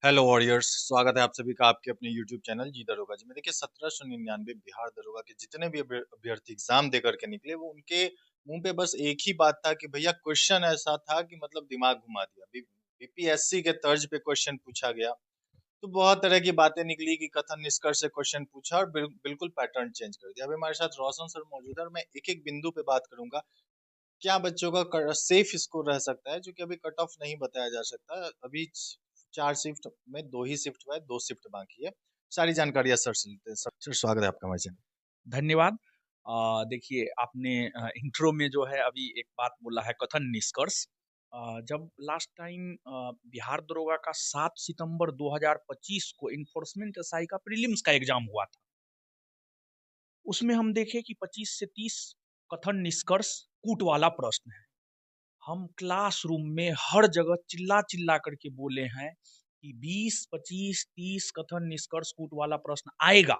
Hello warriors, स्वागत है आप सभी का आपके अपने यूट्यूब चैनल जी दरोगा जी में। देखिए 1799 बिहार दरोगा के जितने भी अभ्यर्थी एग्जाम दे करके निकले, वो उनके मुंह पे बस एक ही बात था कि भैया क्वेश्चन ऐसा था कि मतलब दिमाग घुमा दिया। बीपीएससी के तर्ज पे क्वेश्चन पूछा गया। तो बहुत तरह की बातें निकली कि कथन निष्कर्ष से क्वेश्चन पूछा और बिल्कुल पैटर्न चेंज कर दिया। अभी हमारे साथ रोशन सर मौजूद है और मैं एक एक बिंदु पे बात करूंगा। क्या बच्चों का सेफ स्कोर रह सकता है, जो कि अभी कट ऑफ नहीं बताया जा सकता। अभी 4 शिफ्ट में 2 ही शिफ्ट हुआ है, 2 शिफ्ट बाकी है। सारी जानकारियां सर से लेते हैं। सर स्वागत है आपका हमारे चैनल। धन्यवाद। देखिए आपने इंट्रो में जो है अभी एक बात बोला है कथन निष्कर्ष। जब लास्ट टाइम बिहार दरोगा का 7 सितंबर 2025 को इन्फोर्समेंट एसआई का प्रीलिम्स का एग्जाम हुआ था, उसमें हम देखे कि 25 से 30 कथन निष्कर्ष कूट वाला प्रश्न है। हम क्लासरूम में हर जगह चिल्ला चिल्ला करके बोले हैं कि 20, 25, 30 कथन निष्कर्ष कूट वाला प्रश्न आएगा।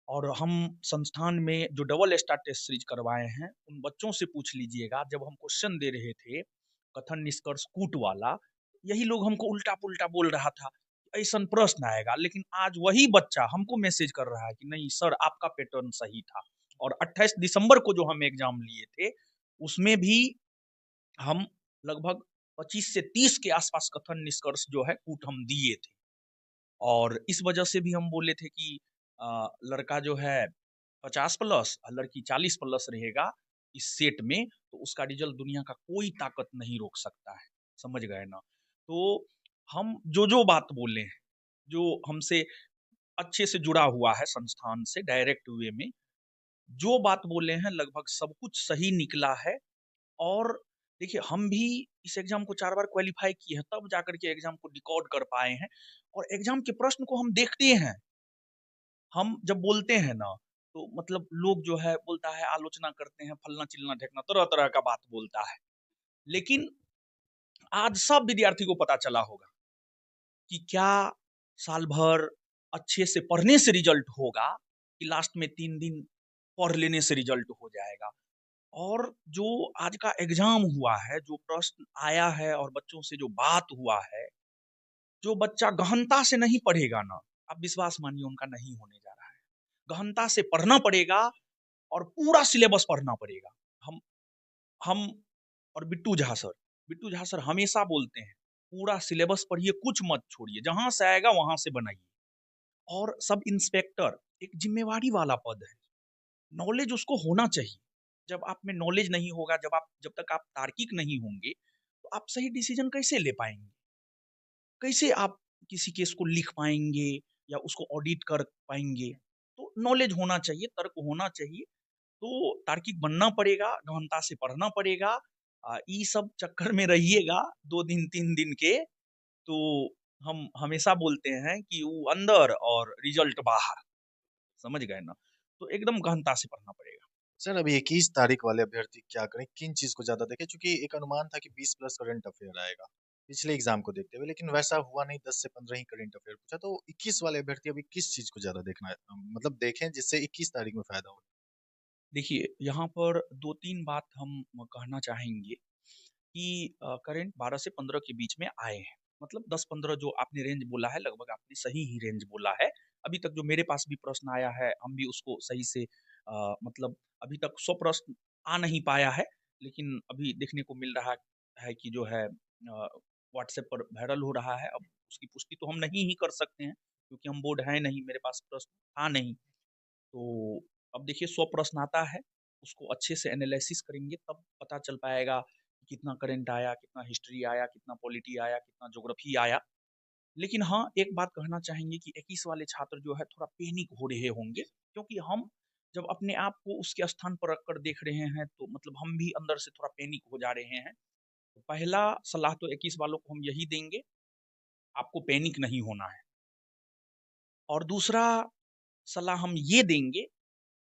और हम संस्थान में जो डबल स्टार टेस्ट सीरीज करवाए हैं उन बच्चों से पूछ लीजिएगा, जब हम क्वेश्चन दे रहे थे कथन निष्कर्ष कूट वाला, यही लोग हमको उल्टा पुल्टा बोल रहा था, ऐसा प्रश्न आएगा। लेकिन आज वही बच्चा हमको मैसेज कर रहा है कि नहीं सर, आपका पैटर्न सही था। और 28 दिसंबर को जो हम एग्जाम लिए थे उसमें भी हम लगभग 25 से 30 के आसपास कथन निष्कर्ष जो है कूट हम दिए थे। और इस वजह से भी हम बोले थे कि लड़का जो है 50+ और लड़की 40+ रहेगा इस सेट में, तो उसका रिजल्ट दुनिया का कोई ताकत नहीं रोक सकता है। समझ गए ना? तो हम जो जो बात बोले हैं, जो हमसे अच्छे से जुड़ा हुआ है संस्थान से डायरेक्ट वे में, जो बात बोले हैं लगभग सब कुछ सही निकला है। और देखिए हम भी इस एग्जाम को 4 बार क्वालिफाई किए हैं, तब जाकर के एग्जाम को डिकोड कर पाए हैं। और एग्जाम के प्रश्न को हम देखते हैं, हम जब बोलते हैं ना, तो मतलब लोग जो है बोलता है आलोचना करते हैं, फलना चिलना ढेकना तरह तरह का बात बोलता है। लेकिन आज सब विद्यार्थी को पता चला होगा कि क्या साल भर अच्छे से पढ़ने से रिजल्ट होगा, कि लास्ट में 3 दिन पढ़ लेने से रिजल्ट हो जाएगा। और जो आज का एग्जाम हुआ है, जो प्रश्न आया है और बच्चों से जो बात हुआ है, जो बच्चा गहनता से नहीं पढ़ेगा ना, आप विश्वास मानिए उनका नहीं होने जा रहा है। गहनता से पढ़ना पड़ेगा और पूरा सिलेबस पढ़ना पड़ेगा। हम और बिट्टू झा सर हमेशा बोलते हैं पूरा सिलेबस पढ़िए, कुछ मत छोड़िए, जहां से आएगा वहां से बनाइए। और सब इंस्पेक्टर एक जिम्मेवारी वाला पद है, नॉलेज उसको होना चाहिए। जब आप में नॉलेज नहीं होगा, जब तक आप तार्किक नहीं होंगे, तो आप सही डिसीजन कैसे ले पाएंगे? कैसे आप किसी केस को लिख पाएंगे या उसको ऑडिट कर पाएंगे? तो नॉलेज होना चाहिए, तर्क होना चाहिए। तो तार्किक बनना पड़ेगा, गहनता से पढ़ना पड़ेगा। ई सब चक्कर में रहिएगा 2 दिन 3 दिन के, तो हम हमेशा बोलते हैं कि वो अंदर और रिजल्ट बाहर। समझ गए ना? तो एकदम गहनता से पढ़ना पड़ेगा। सर अभी 21 तारीख वाले अभ्यर्थी क्या करें, किन चीज को ज्यादा देखें? क्योंकि एक अनुमान था कि 20+ करंट अफेयर आएगा पिछले एग्जाम को देखते हुए, लेकिन वैसा हुआ नहीं। 10 से 15 ही करंट अफेयर पूछा। तो 21 वाले अभ्यर्थी अभी किस चीज को ज्यादा देखना है, मतलब देखें जिससे 21 तारीख में फायदा हो? देखिए यहाँ पर 2-3 बात हम कहना चाहेंगे कि करंट 12 से 15 के बीच में आए हैं। मतलब 10-15 जो आपने रेंज बोला है, लगभग आपने सही ही रेंज बोला है। अभी तक जो मेरे पास भी प्रश्न आया है, हम भी उसको सही से मतलब अभी तक 100 प्रश्न आ नहीं पाया है, लेकिन अभी देखने को मिल रहा है कि जो है व्हाट्सएप पर वायरल हो रहा है। अब उसकी पुष्टि तो हम नहीं ही कर सकते हैं, क्योंकि हम बोर्ड है नहीं, मेरे पास प्रश्न था नहीं। तो अब देखिए 100 प्रश्न आता है, उसको अच्छे से एनालिसिस करेंगे, तब पता चल पाएगा कि कितना करंट आया, कितना हिस्ट्री आया, कितना पॉलिटी आया, कितना ज्योग्राफी आया। लेकिन हाँ, एक बात कहना चाहेंगे कि 21 वाले छात्र जो है थोड़ा पैनिक हो रहे होंगे, क्योंकि हम जब अपने आप को उसके स्थान पर रखकर देख रहे हैं, तो मतलब हम भी अंदर से थोड़ा पैनिक हो जा रहे हैं। तो पहला सलाह तो 21 वालों को हम यही देंगे, आपको पैनिक नहीं होना है। और दूसरा सलाह हम ये देंगे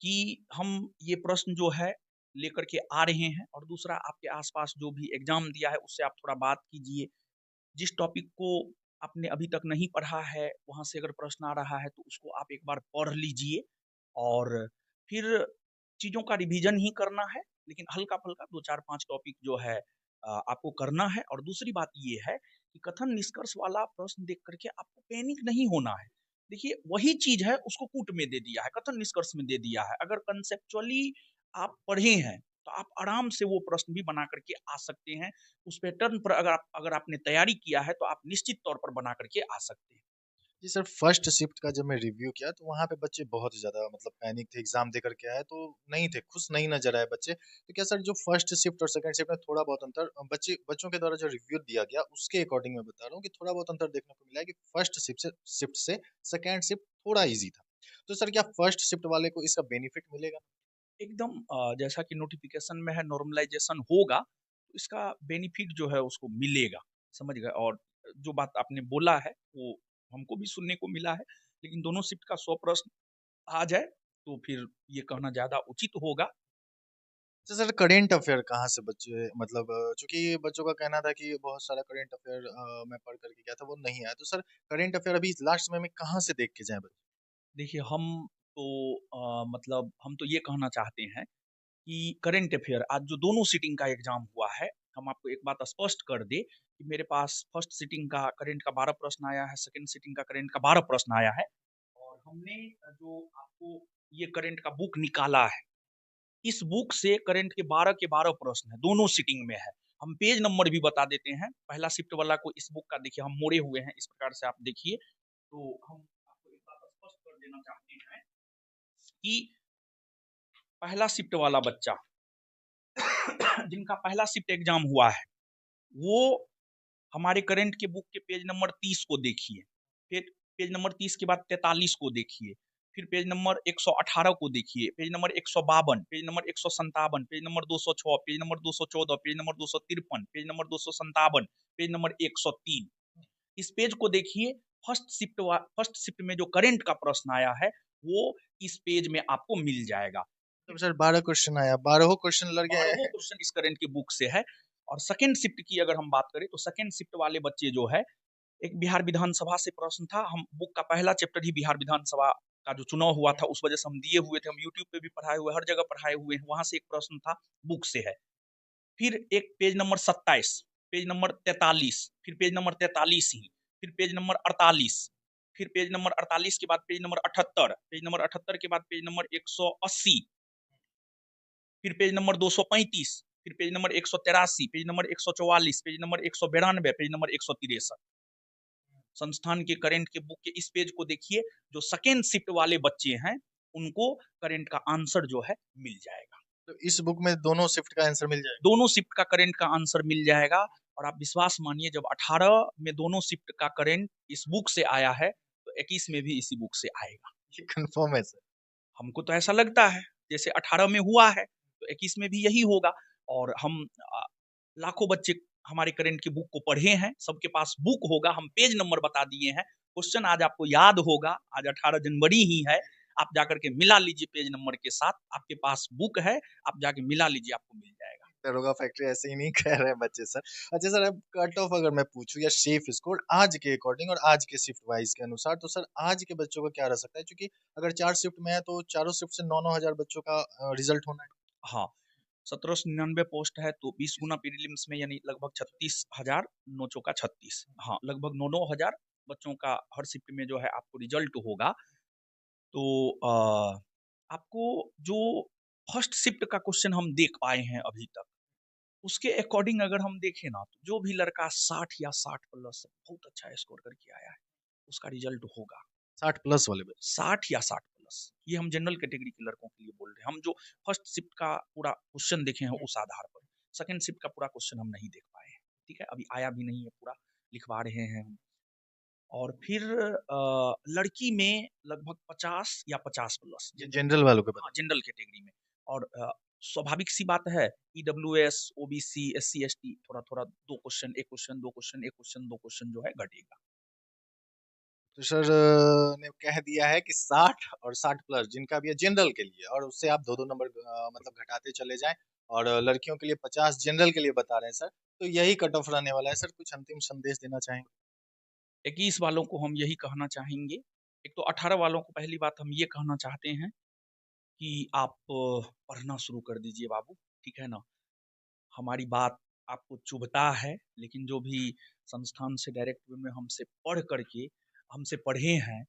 कि हम ये प्रश्न जो है लेकर के आ रहे हैं, और दूसरा आपके आसपास जो भी एग्जाम दिया है उससे आप थोड़ा बात कीजिए। जिस टॉपिक को आपने अभी तक नहीं पढ़ा है, वहां से अगर प्रश्न आ रहा है तो उसको आप एक बार पढ़ लीजिए। और फिर चीजों का रिवीजन ही करना है, लेकिन हल्का फुल्का 2 4 5 टॉपिक जो है आपको करना है। और दूसरी बात ये है कि कथन निष्कर्ष वाला प्रश्न देख करके आपको पैनिक नहीं होना है। देखिए वही चीज है, उसको कूट में दे दिया है, कथन निष्कर्ष में दे दिया है। अगर कंसेप्चुअली आप पढ़े हैं तो आप आराम से वो प्रश्न भी बना करके आ सकते हैं। उस पैटर्न पर अगर आपने तैयारी किया है तो आप निश्चित तौर पर बना करके आ सकते हैं। जी सर, फर्स्ट शिफ्ट का जब मैं रिव्यू किया तो वहाँ पे बच्चे बहुत ज़्यादा मतलब पैनिक थे, एग्ज़ाम दे कर के आए तो नहीं थे, खुश नहीं नज़र आए बच्चे। तो क्या सर जो फर्स्ट शिफ्ट और सेकंड शिफ्ट में थोड़ा बहुत अंतर बच्चों के द्वारा जो रिव्यू दिया गया उसके अकॉर्डिंग मैं बता रहा हूँ कि थोड़ा बहुत अंतर देखने को मिला है कि फर्स्ट शिफ्ट से सेकंड शिफ्ट थोड़ा ईज़ी था। तो सर क्या फर्स्ट शिफ्ट वाले को इसका बेनिफिट मिलेगा? एकदम जैसा कि नोटिफिकेशन में है नॉर्मलाइजेशन होगा, तो इसका बेनिफिट जो है उसको मिलेगा, समझ गए? और जो बात आपने बोला है वो हमको भी सुनने को मिला है, लेकिन दोनों शिफ्ट का 100 प्रश्न आ जाए तो फिर ये कहना ज़्यादा उचित होगा। तो सर करेंट अफेयर कहाँ से बच्चे मतलब चूँकि बच्चों का कहना था कि बहुत सारा करेंट अफेयर मैं पढ़ कर के गया था वो नहीं आया। तो सर करेंट अफेयर अभी लास्ट समय में कहाँ से देख के जाएँ बच्चे? देखिए हम तो मतलब हम तो ये कहना चाहते हैं कि करंट अफेयर आज जो दोनों सीटिंग का एग्जाम हुआ है, हम आपको एक बात स्पष्ट कर दे कि मेरे पास फर्स्ट सीटिंग का करंट का 12 प्रश्न आया है, सेकंड सीटिंग का करंट का 12 प्रश्न आया है। और हमने जो आपको ये करंट का बुक निकाला है, इस बुक से करंट के 12 प्रश्न है, दोनों सीटिंग में है। हम पेज नंबर भी बता देते हैं, पहला शिफ्ट वाला को इस बुक का देखिए हम मोड़े हुए हैं, इस प्रकार से आप देखिए। तो हम आपको एक बात स्पष्ट कर देना चाहते हैं कि पहला शिफ्ट वाला बच्चा जिनका पहला शिफ्ट एग्जाम हुआ है, वो हमारे करंट के बुक के पेज नंबर 30 को देखिए। फिर पेज नंबर 30 के बाद 43 को देखिए। फिर पेज नंबर 118 को देखिए, page number 152, page number 157, page number 206, page number 214, page number 253, page number 257, page number 103। इस पेज को देखिए। फर्स्ट शिफ्ट में जो करंट का प्रश्न आया है वो इस पेज में आपको मिल जाएगा। तो सर 12 क्वेश्चन आया, 12 क्वेश्चन लग गए 12 हैं। क्वेश्चन इस करंट के बुक से है। और सेकंड शिफ्ट की अगर हम बात करें तो सेकंड शिफ्ट वाले बच्चे जो है, एक बिहार विधानसभा से प्रश्न था। हम बुक का पहला चैप्टर ही बिहार विधानसभा का जो चुनाव हुआ था उस वजह से हम दिए हुए थे, हम यूट्यूब पे भी पढ़ाए हुए, हर जगह पढ़ाए हुए हैं, वहां से एक प्रश्न था, बुक से है। फिर एक पेज नंबर 27, पेज नंबर 43, फिर पेज नंबर 43 ही, फिर पेज नंबर 48, फिर पेज नंबर 48 के बाद पेज नंबर 78, पेज नंबर 78 के बाद पेज नंबर 180, फिर पेज नंबर 235, फिर page number 183, page number 144, page number 192, page number 163। संस्थान के करंट के बुक के इस पेज को देखिए। जो सेकेंड शिफ्ट वाले बच्चे हैं उनको करंट का आंसर जो है मिल जाएगा। तो इस बुक में दोनों शिफ्ट का आंसर मिल जाएगा? दोनों शिफ्ट का करंट का आंसर मिल जाएगा। और आप विश्वास मानिए, जब 18 में दोनों शिफ्ट का करंट इस बुक से आया है तो 21 में भी इसी बुक से आएगा। ये कंफर्म है सर? हमको तो ऐसा लगता है, जैसे 18 में हुआ है तो 21 में भी यही होगा। और हम लाखों बच्चे हमारे करंट की बुक को पढ़े हैं, सबके पास बुक होगा, हम पेज नंबर बता दिए हैं, क्वेश्चन आज आपको याद होगा। आज 18 जनवरी ही है, आप जाकर के मिला लीजिए पेज नंबर के साथ, आपके पास बुक है, आप जाके मिला लीजिए, आपको मिल जाएगा। दरोगा फैक्ट्री ऐसे ही नहीं कह रहे हैं बच्चे सर। अच्छा सर, अब कट ऑफ अगर मैं पूछूं या सेफ स्कोर आज के अकॉर्डिंग और आज के शिफ्ट वाइज के अनुसार, तो सर आज के बच्चों का क्या रह सकता है? क्योंकि अगर 4 शिफ्ट में है तो चारों शिफ्ट से 9-9 हजार बच्चों का रिजल्ट होना है। हाँ, 1799 पोस्ट है तो 20 गुना प्रीलिम्स में यानी लगभग 36,000, 9 चौका 36, हाँ लगभग 9-9 हजार बच्चों का हर शिफ्ट में जो है आपको रिजल्ट होगा। तो आपको जो फर्स्ट शिफ्ट का क्वेश्चन हम देख पाए हैं अभी तक, उसके अकॉर्डिंग अगर हम देखें ना, तो जो भी लड़का 60 या 60 प्लस बहुत अच्छा स्कोर करके आया है उसका रिजल्ट होगा। 60 प्लस वाले बच्चे। 60 या 60 प्लस, ये हम जनरल कैटेगरी के लड़कों के लिए बोल रहे हैं। हम जो फर्स्ट शिफ्ट का पूरा क्वेश्चन देखे हैं उस आधार पर, सेकंड शिफ्ट का पूरा क्वेश्चन हम नहीं देख पाए हैं। ठीक है, अभी आया भी नहीं है, पूरा लिखवा रहे हैं हम। और फिर लड़की में लगभग 50 या 50 प्लस ये जनरल, जनरल वालों के हाँ बता। जनरल कैटेगरी में। और स्वाभाविक सी बात है, ईडब्ल्यूएस, ओबीसी, एससी, एसटी थोड़ा थोड़ा दो क्वेश्चन, एक क्वेश्चन, दो क्वेश्चन, एक क्वेश्चन, दो क्वेश्चन जो है घटेगा। तो सर ने कह दिया है कि 60 और 60 प्लस जिनका भी है जनरल के लिए, और उससे आप दो दो नंबर मतलब घटाते चले जाएं। और लड़कियों के लिए 50 जनरल के लिए बता रहे हैं सर। तो यही कट ऑफ रहने वाला है सर। कुछ अंतिम संदेश देना चाहेंगे? 21 वालों को हम यही कहना चाहेंगे। एक तो 18 वालों को पहली बात हम ये कहना चाहते हैं कि आप पढ़ना शुरू कर दीजिए बाबू, ठीक है ना। हमारी बात आपको चुभता है, लेकिन जो भी संस्थान से डायरेक्ट वे में हमसे पढ़ करके हमसे पढ़े हैं,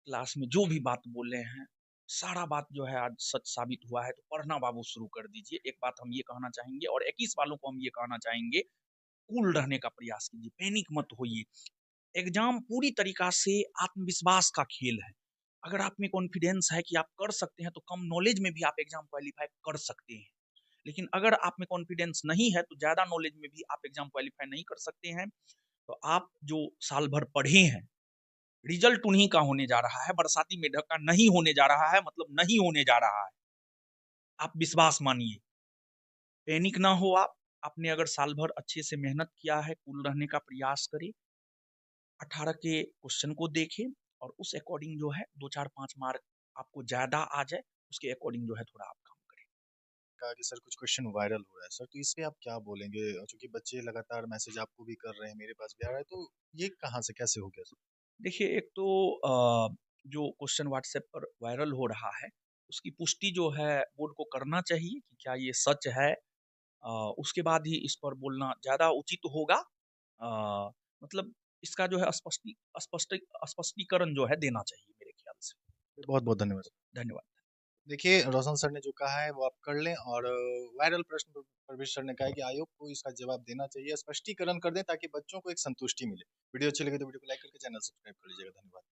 क्लास में जो भी बात बोले हैं, सारा बात जो है आज सच साबित हुआ है। तो पढ़ना बाबू शुरू कर दीजिए। एक बात हम ये कहना चाहेंगे और 21 वालों को हम ये कहना चाहेंगे, कूल रहने का प्रयास कीजिए, पैनिक मत होइए। एग्जाम पूरी तरीका से आत्मविश्वास का खेल है। अगर आप में कॉन्फिडेंस है कि आप कर सकते हैं तो कम नॉलेज में भी आप एग्जाम क्वालिफाई कर सकते हैं। लेकिन अगर आप में कॉन्फिडेंस नहीं है तो ज़्यादा नॉलेज में भी आप एग्जाम क्वालिफाई नहीं कर सकते हैं। तो आप जो साल भर पढ़े हैं, रिजल्ट उन्हीं का होने जा रहा है, बरसाती मेढक का नहीं होने जा रहा है, मतलब नहीं होने जा रहा है। आप विश्वास मानिए, पैनिक ना हो आप। आपने अगर साल भर अच्छे से मेहनत किया है, कूल रहने का प्रयास करें, 18 के क्वेश्चन को देखें और उस अकॉर्डिंग जो है 2-4-5 मार्क आपको ज़्यादा आ जाए, उसके अकॉर्डिंग जो है थोड़ा आप काम करें। कहा कि सर कुछ क्वेश्चन वायरल हो रहा है सर, तो इस पे आप क्या बोलेंगे? चूंकि बच्चे लगातार मैसेज आपको भी कर रहे हैं, मेरे पास भी आ रहा है, तो ये कहाँ से कैसे हो गया सर? देखिए, एक तो जो क्वेश्चन व्हाट्सएप पर वायरल हो रहा है, उसकी पुष्टि जो है बोर्ड को करना चाहिए कि क्या ये सच है। अ, उसके बाद ही इस पर बोलना ज़्यादा उचित होगा। अ, मतलब इसका जो है स्पष्टीकरण जो है देना चाहिए मेरे ख्याल से। बहुत बहुत धन्यवाद। धन्यवाद। देखिए, रोशन सर ने जो कहा है वो आप कर लें, और वायरल प्रश्न पर भी सर ने कहा है कि आयोग को इसका जवाब देना चाहिए, स्पष्टीकरण कर दें ताकि बच्चों को एक संतुष्टि मिले। वीडियो अच्छी लगी तो वीडियो को लाइक करके चैनल सब्सक्राइब कर लीजिएगा। धन्यवाद।